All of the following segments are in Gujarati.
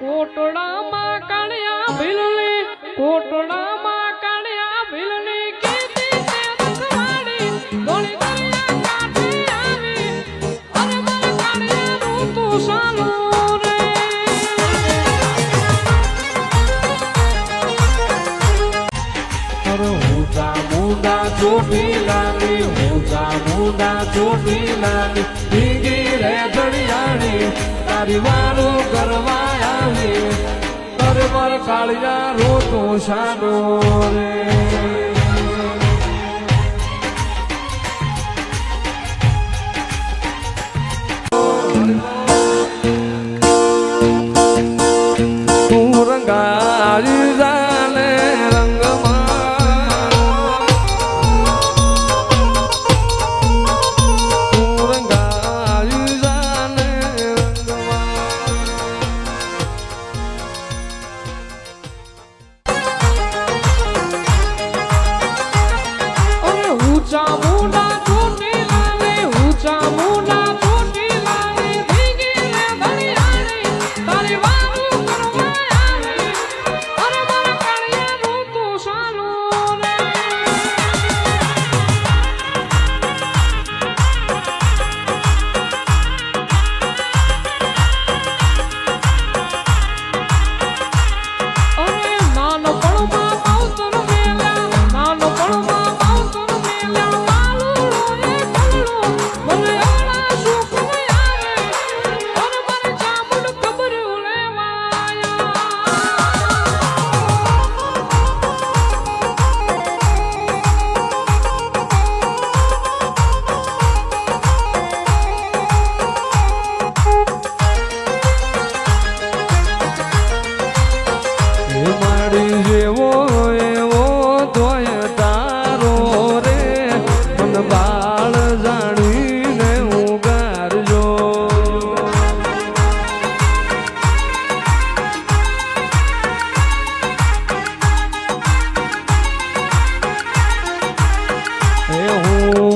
કોટડામાં કાળિયા ભીલની કોટડામાં કાળિયા ભીલની કીધી તે રખવાડી દોડી દરિયા કાંઠે આવી અરે મારા કાળિયાનું તું સાલું રે અરે ઊંચા મુંડા ચોટીલાની ઊંચા મુંડા ચોટીલાની ભીગી રે ઘડિયાળી તારી વારું કરવા આવી તારે માર કાળિયા રોતો શાનો રે તું રંગાઈ જાને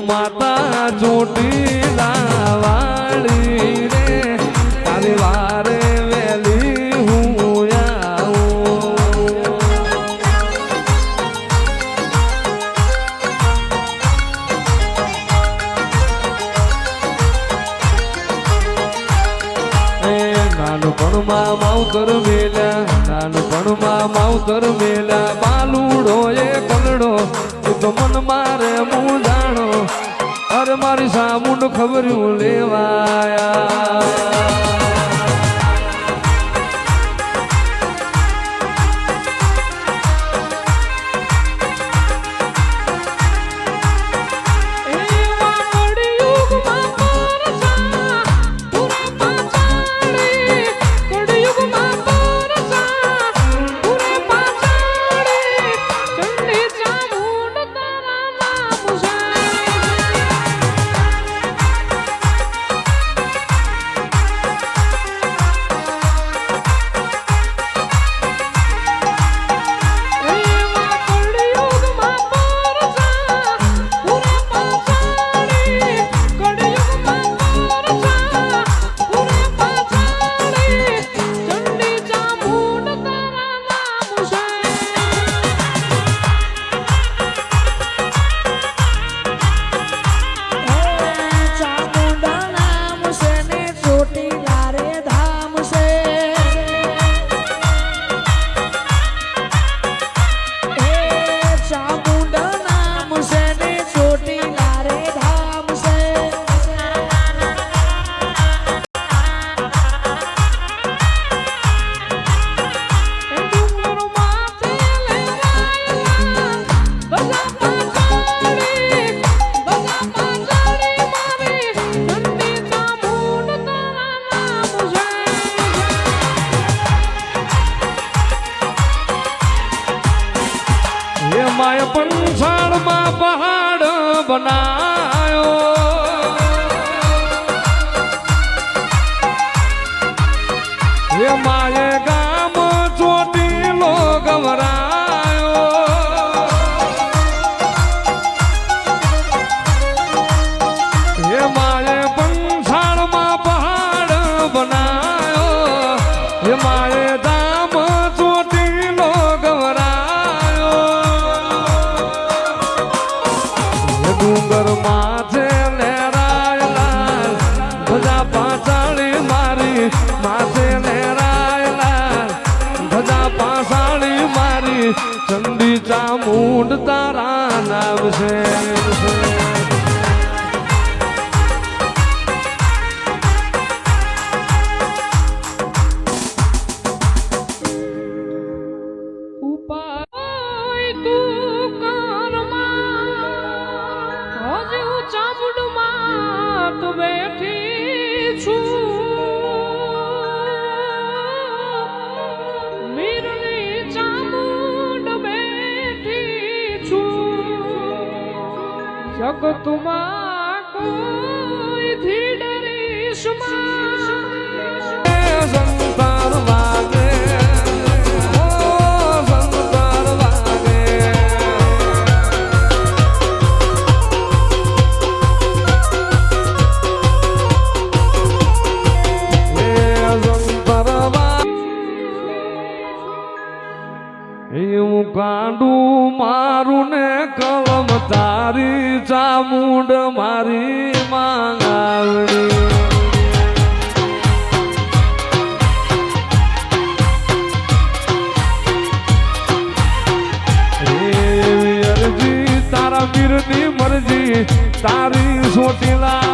માતા ચોટીલા વાળી રે તારી વારે વેલી હું નાનપણમાં માવતર મેલ્યા નાનપણમાં માવતર મેલ્યા બાલુડો એ કલડો તો મન મારે હું જાણો અરે મારી સામુંડ ખબર્યું લેવાયા માય પંચાળમાં પહાડ બનાયો એ માય ગામ ચોટીલો ગવરાયો એ માય પંચાળમાં પહાડ બનાયો એ માએ ધામ ચોટીલો ગવરાયો ડુંગર માથે લહેરાયેલા ધજા પાછાળી મારી માથે લહેરાયેલા ધજા પાછાળી મારી ચંડી ચામુંડ તારા નામ છે ઉપાય તું કરમાં હજુ ચામુંડમાં તો બેઠી છું મીરની ચામુંડ બેઠી છું જગતમાં કોઈથી ડરીશ સંતાર વાગે ઓ સંતાર વાગે એ સંતાર વાગે હું કાંડું મારું ને કલમ તારી ચામુંડ મારી માંગાવડી તારા વીરની મરજી તારી સોટીલા